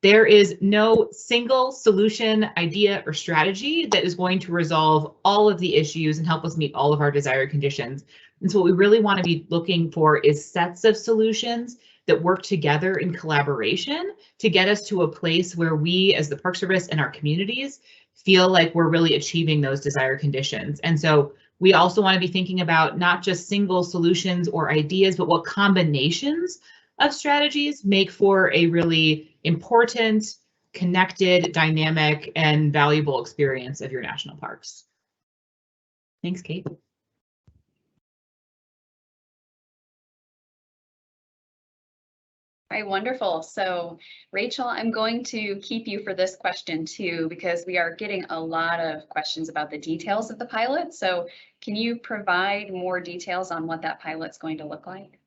there is no single solution, idea, or strategy that is going to resolve all of the issues and help us meet all of our desired conditions. And so what we really want to be looking for is sets of solutions that work together in collaboration to get us to a place where we, as the Park Service and our communities, feel like we're really achieving those desired conditions. And so we also want to be thinking about not just single solutions or ideas, but what combinations of strategies make for a really important, connected, dynamic, and valuable experience of your national parks. Thanks, Kate. All right, wonderful. So Rachel, I'm going to keep you for this question too, because we are getting a lot of questions about the details of the pilot. So can you provide more details on what that pilot's going to look like?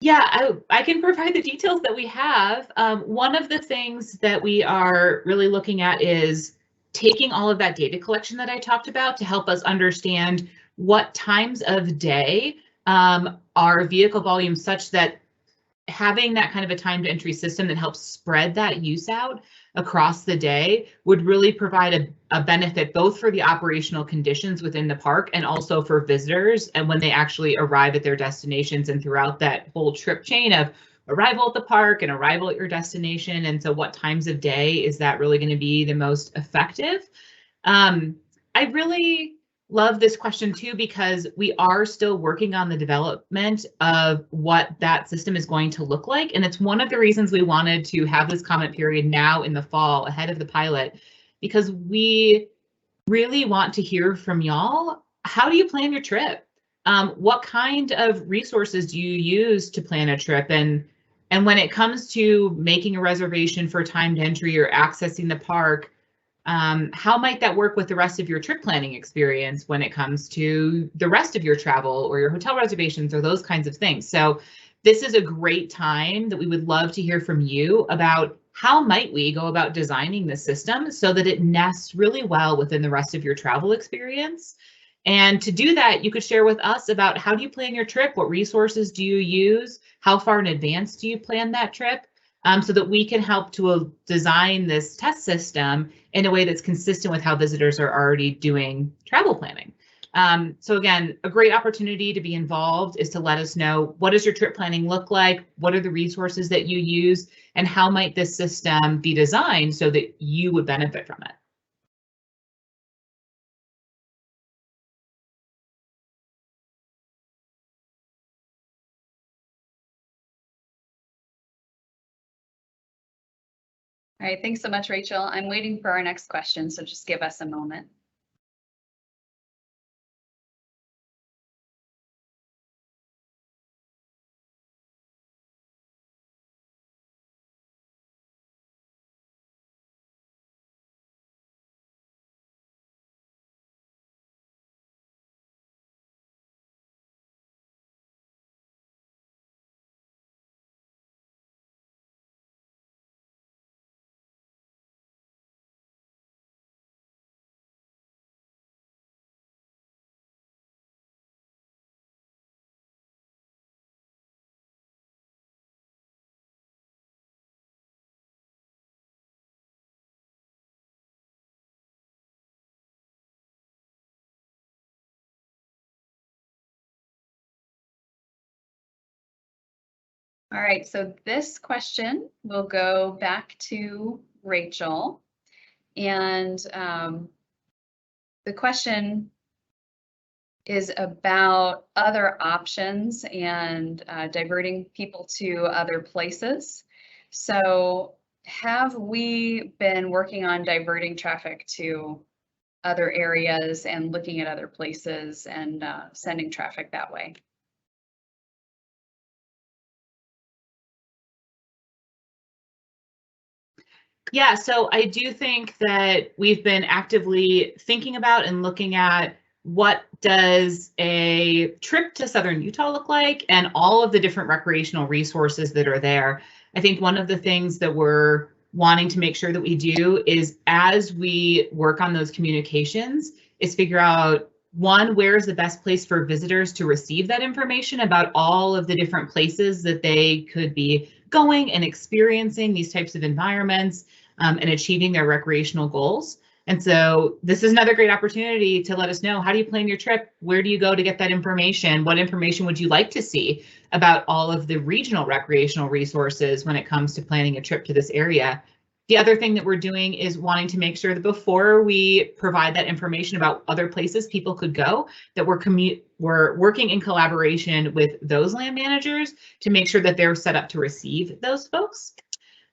Yeah, I can provide the details that we have. One of the things that we are really looking at is taking all of that data collection that I talked about to help us understand what times of day are vehicle volumes such that having that kind of a time to entry system that helps spread that use out across the day would really provide a benefit both for the operational conditions within the park and also for visitors and when they actually arrive at their destinations and throughout that whole trip chain of arrival at the park and arrival at your destination. And so what times of day is that really going to be the most effective? I really love this question too, because we are still working on the development of what that system is going to look like. And it's one of the reasons we wanted to have this comment period now in the fall ahead of the pilot, because we really want to hear from y'all. How do you plan your trip? What kind of resources do you use to plan a trip? And when it comes to making a reservation for timed entry or accessing the park, how might that work with the rest of your trip planning experience when it comes to the rest of your travel or your hotel reservations or those kinds of things? So this is a great time that we would love to hear from you about how might we go about designing the system so that it nests really well within the rest of your travel experience. And to do that, you could share with us about how do you plan your trip? What resources do you use? How far in advance do you plan that trip? So that we can help to design this test system in a way that's consistent with how visitors are already doing travel planning. So again, a great opportunity to be involved is to let us know, what does your trip planning look like? What are the resources that you use? And how might this system be designed so that you would benefit from it? All right, thanks so much, Rachel. I'm waiting for our next question, so just give us a moment. All right, so this question will go back to Rachel. And the question is about other options and diverting people to other places. So have we been working on diverting traffic to other areas and looking at other places and sending traffic that way? Yeah, so I do think that we've been actively thinking about and looking at what does a trip to Southern Utah look like and all of the different recreational resources that are there. I think one of the things that we're wanting to make sure that we do is, as we work on those communications, is figure out, one, where is the best place for visitors to receive that information about all of the different places that they could be going and experiencing these types of environments and achieving their recreational goals. And so this is another great opportunity to let us know, how do you plan your trip? Where do you go to get that information? What information would you like to see about all of the regional recreational resources when it comes to planning a trip to this area? The other thing that we're doing is wanting to make sure that before we provide that information about other places people could go, that we're working in collaboration with those land managers to make sure that they're set up to receive those folks.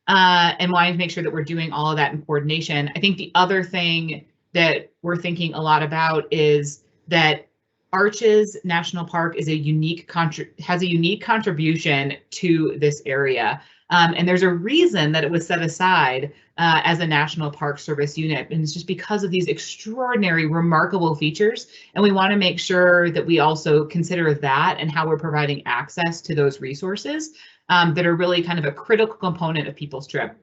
And wanting to make sure that we're doing all of that in coordination. I think the other thing that we're thinking a lot about is that Arches National Park is has a unique contribution to this area. And there's a reason that it was set aside as a National Park Service unit, and it's just because of these extraordinary, remarkable features. And we want to make sure that we also consider that and how we're providing access to those resources that are really kind of a critical component of people's trip.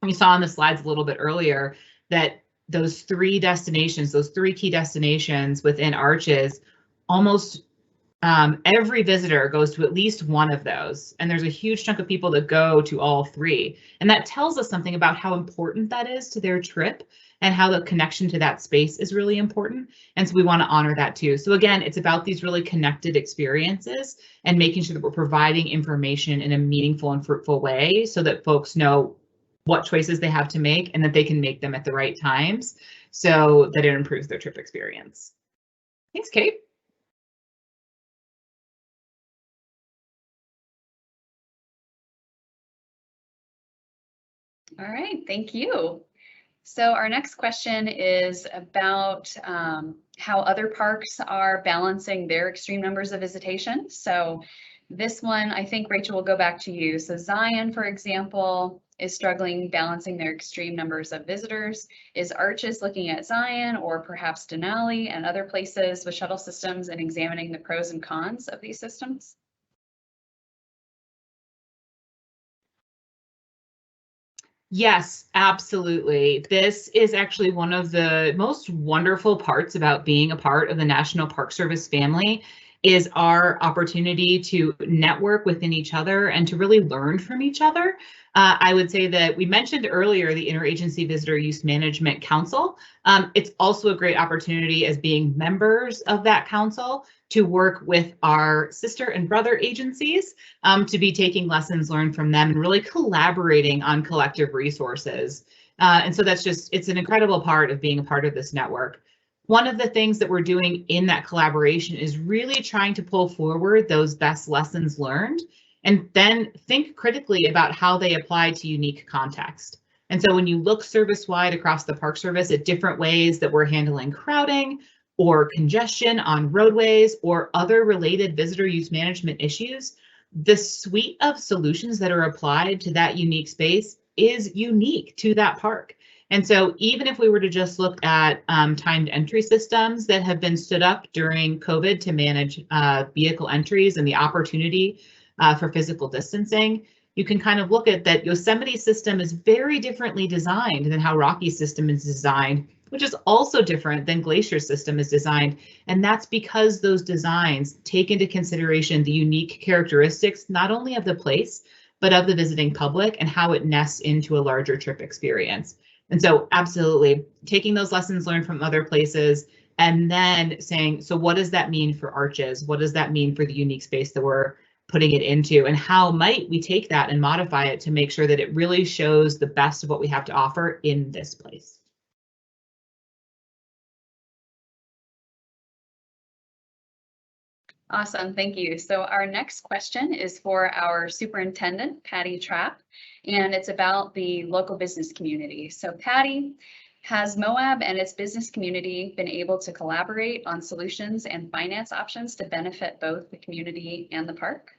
We saw on the slides a little bit earlier that those three destinations, those three key destinations within Arches, almost every visitor goes to at least one of those, and there's a huge chunk of people that go to all three. And that tells us something about how important that is to their trip and how the connection to that space is really important. And so we want to honor that too. So again, it's about these really connected experiences and making sure that we're providing information in a meaningful and fruitful way so that folks know what choices they have to make and that they can make them at the right times so that it improves their trip experience. Thanks, Kate. All right, thank you. So our next question is about how other parks are balancing their extreme numbers of visitation. So this one, I think, Rachel, will go back to you. So Zion, for example, is struggling balancing their extreme numbers of visitors. Is Arches looking at Zion or perhaps Denali and other places with shuttle systems and examining the pros and cons of these systems? Yes, absolutely. This is actually one of the most wonderful parts about being a part of the National Park Service family is our opportunity to network within each other and to really learn from each other. I would say that we mentioned earlier the Interagency Visitor Use Management Council. It's also a great opportunity as being members of that council to work with our sister and brother agencies to be taking lessons learned from them and really collaborating on collective resources. And so that's just, it's an incredible part of being a part of this network. One of the things that we're doing in that collaboration is really trying to pull forward those best lessons learned and then think critically about how they apply to unique context. And so when you look service-wide across the Park Service at different ways that we're handling crowding or congestion on roadways or other related visitor use management issues, the suite of solutions that are applied to that unique space is unique to that park. And so even if we were to just look at timed entry systems that have been stood up during COVID to manage vehicle entries and the opportunity for physical distancing, you can kind of look at that Yosemite system is very differently designed than how Rocky's system is designed, which is also different than Glacier's system is designed. And that's because those designs take into consideration the unique characteristics, not only of the place, but of the visiting public and how it nests into a larger trip experience. And so absolutely taking those lessons learned from other places and then saying, so what does that mean for Arches? What does that mean for the unique space that we're putting it into? And how might we take that and modify it to make sure that it really shows the best of what we have to offer in this place? Awesome, thank you. So our next question is for our superintendent, Patty Trapp, and it's about the local business community. So Patty, has Moab and its business community been able to collaborate on solutions and finance options to benefit both the community and the park?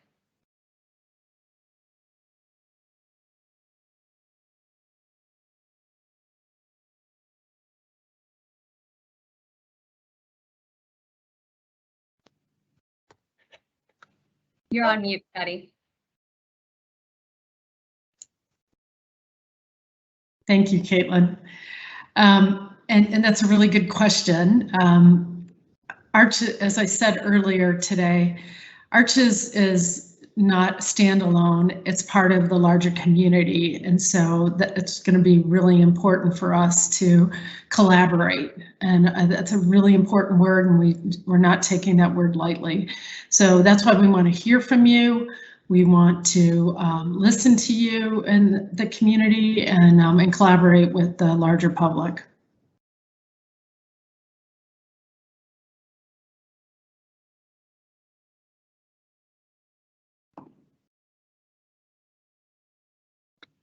You're on mute, Patty. Thank you, Caitlin. And that's a really good question. Arches, as I said earlier today, Arches is not standalone. It's part of the larger community. And so it's going to be really important for us to collaborate. And that's a really important word, and we're not taking that word lightly. So that's why we want to hear from you. We want to listen to you and the community and collaborate with the larger public.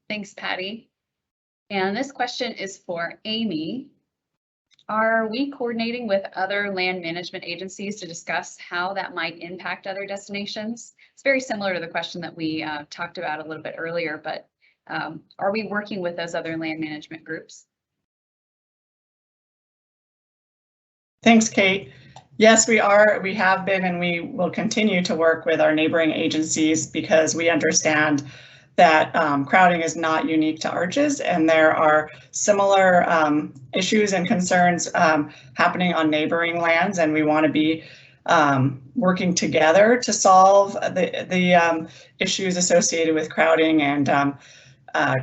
Thanks, Patty. And this question is for Amy. Are we coordinating with other land management agencies to discuss how that might impact other destinations? It's very similar to the question that we talked about a little bit earlier, but are we working with those other land management groups? Thanks, Kate. Yes, we are. We have been, and we will continue to work with our neighboring agencies because we understand that crowding is not unique to Arches, and there are similar issues and concerns happening on neighboring lands, and we want to be working together to solve the issues associated with crowding and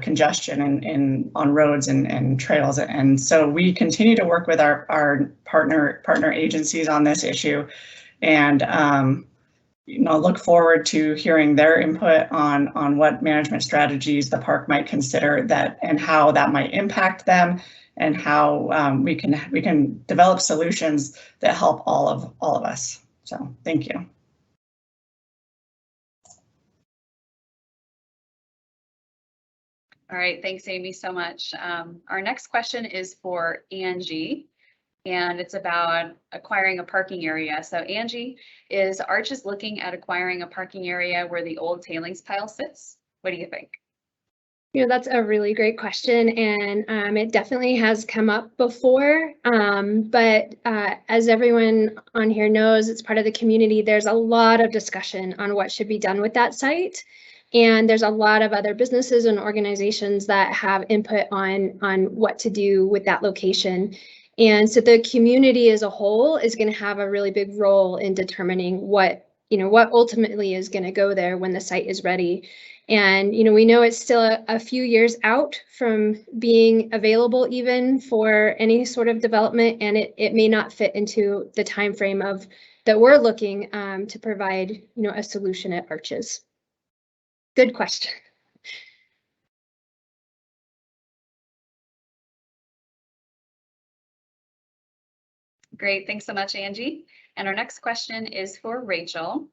congestion on roads and trails. And so we continue to work with our partner agencies on this issue, and look forward to hearing their input on what management strategies the park might consider that and how that might impact them, and how we can develop solutions that help all of us. So thank you. All right, thanks, Amy, so much. Our next question is for Angie, and it's about acquiring a parking area. So Angie, is Arches looking at acquiring a parking area where the old tailings pile sits? What do you think? You know, that's a really great question, and it definitely has come up before. But as everyone on here knows, it's part of the community. There's a lot of discussion on what should be done with that site. And there's a lot of other businesses and organizations that have input on what to do with that location. And so the community as a whole is going to have a really big role in determining what ultimately is going to go there when the site is ready. And, we know it's still a few years out from being available even for any sort of development, and it may not fit into the time frame that we're looking to provide, a solution at Arches. Good question. Great, thanks so much, Angie. And our next question is for Rachel,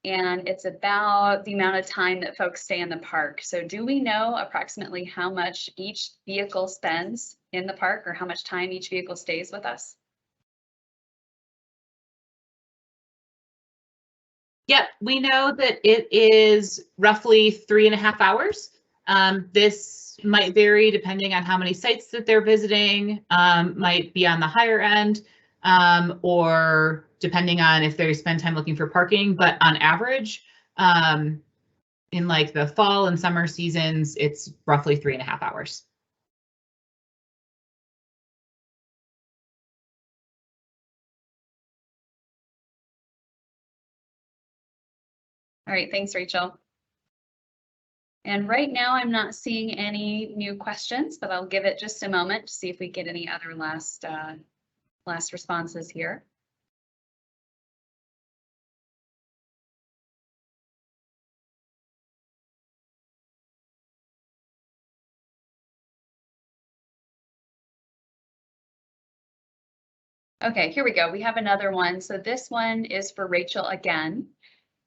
and it's about the amount of time that folks stay in the park. So do we know approximately how much each vehicle spends in the park, or how much time each vehicle stays with us? Yep, we know that it is roughly 3.5 hours. This might vary depending on how many sites that they're visiting, might be on the higher end, or depending on if they spend time looking for parking. But on average, in like the fall and summer seasons, it's roughly 3.5 hours. All right, thanks, Rachel. And right now I'm not seeing any new questions, but I'll give it just a moment to see if we get any other last responses here. Okay, here we go. We have another one. So this one is for Rachel again.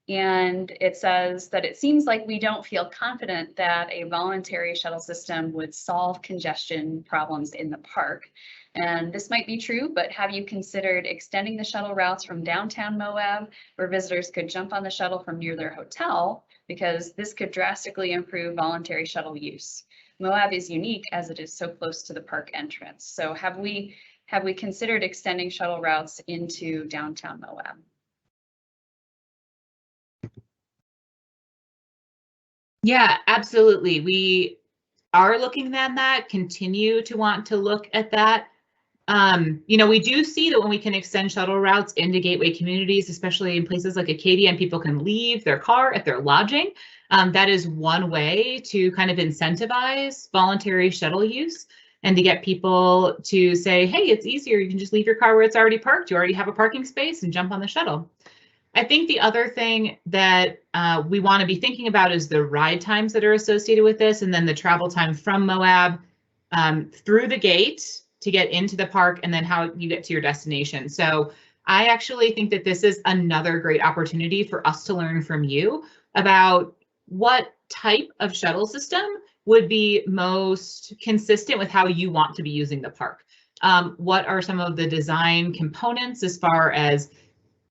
And it says that it seems like we don't feel confident that a voluntary shuttle system would solve congestion problems in the park. And this might be true, but have you considered extending the shuttle routes from downtown Moab, where visitors could jump on the shuttle from near their hotel? Because this could drastically improve voluntary shuttle use. Moab is unique as it is so close to the park entrance. So have we considered extending shuttle routes into downtown Moab? Yeah, absolutely. We are looking at that, continue to want to look at that. We do see that when we can extend shuttle routes into gateway communities, especially in places like Acadia, and people can leave their car at their lodging, that is one way to kind of incentivize voluntary shuttle use and to get people to say, hey, it's easier. You can just leave your car where it's already parked. You already have a parking space and jump on the shuttle. I think the other thing that we want to be thinking about is the ride times that are associated with this, and then the travel time from Moab through the gate to get into the park, and then how you get to your destination. So I actually think that this is another great opportunity for us to learn from you about what type of shuttle system would be most consistent with how you want to be using the park. what are some of the design components as far as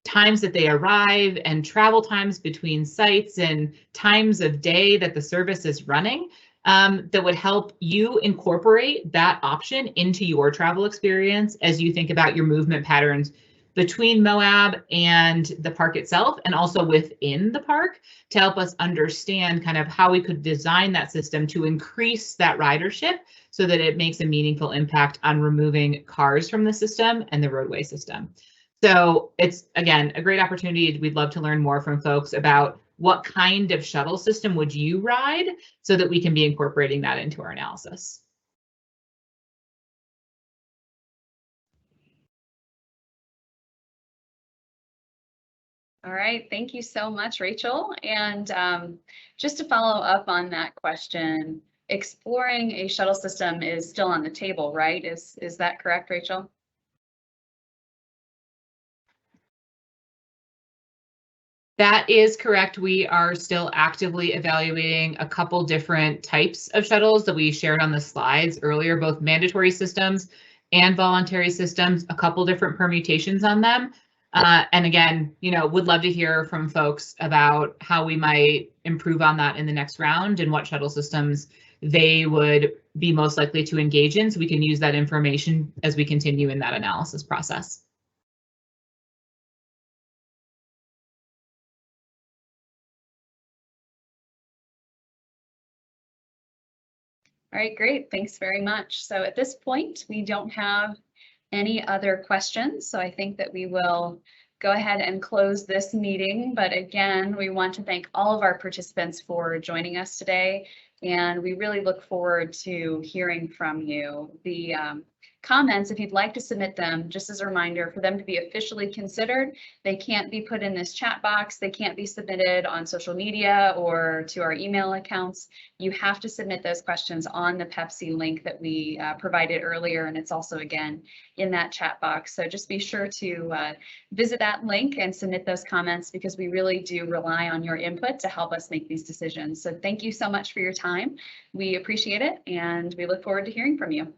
times that they arrive and travel times between sites and times of day that the service is running, that would help you incorporate that option into your travel experience as you think about your movement patterns between Moab and the park itself, and also within the park, to help us understand kind of how we could design that system to increase that ridership so that it makes a meaningful impact on removing cars from the system and the roadway system. So it's, again, a great opportunity. We'd love to learn more from folks about what kind of shuttle system would you ride so that we can be incorporating that into our analysis. All right, thank you so much, Rachel. And just to follow up on that question, exploring a shuttle system is still on the table, right? Is that correct, Rachel? That is correct. We are still actively evaluating a couple different types of shuttles that we shared on the slides earlier, both mandatory systems and voluntary systems, a couple different permutations on them. And again, would love to hear from folks about how we might improve on that in the next round and what shuttle systems they would be most likely to engage in, so we can use that information as we continue in that analysis process. All right, great. Thanks very much. So at this point, we don't have any other questions. So I think that we will go ahead and close this meeting. But again, we want to thank all of our participants for joining us today. And we really look forward to hearing from you. The comments, if you'd like to submit them, just as a reminder, for them to be officially considered, they can't be put in this chat box. They can't be submitted on social media or to our email accounts. You have to submit those questions on the Pepsi link that we provided earlier, and it's also, again, in that chat box. So just be sure to visit that link and submit those comments, because we really do rely on your input to help us make these decisions. So thank you so much for your time. We appreciate it, and we look forward to hearing from you.